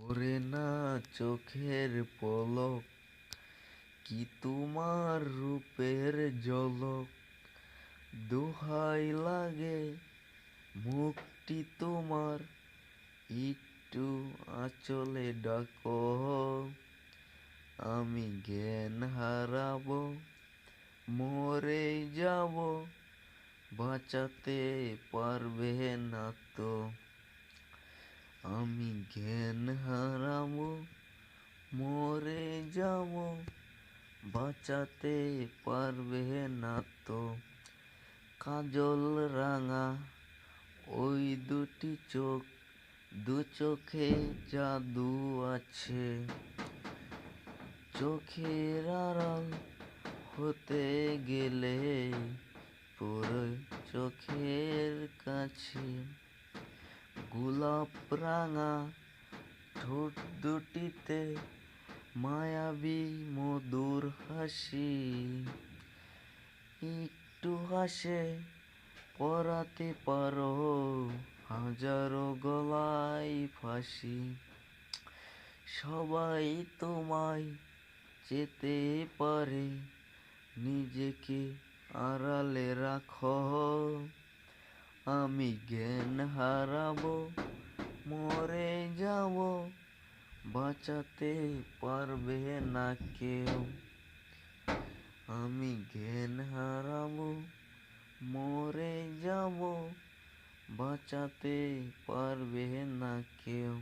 ওরে না চোখের পলক, কি তোমার রূপের ঝলক, দোহাই লাগে মুখটি তোমার, একটু আঁচলে ডাকো। আমি জ্ঞান হারাবো, মরে যাব, বাঁচাতে পারবে না তো। আমি জ্ঞান হারাবো, মরে যাব, বাঁচাতে পারবে না তো। কাজল রাঙা ওই দুটি চোখ, দু চোখে জাদু আছে। চোখের আড়াল হতে গেলে পুরো চোখের কাছে। গোলাপ রাঙা ঠোঁট দুটিতে মায়াবী মধুর হাসি। একটু হাসে পরাতে পারো হাজারো গলায় ফাঁসি। সবাই তোমায় যেতে পারে, নিজেকে আড়ালে রাখো। আমি জ্ঞান হারাবো, মরে যাব, বাঁচাতে পারবে না কেউ। আমি জ্ঞান হারাবো, মরে যাব, বাঁচাতে পারবে না কেউ।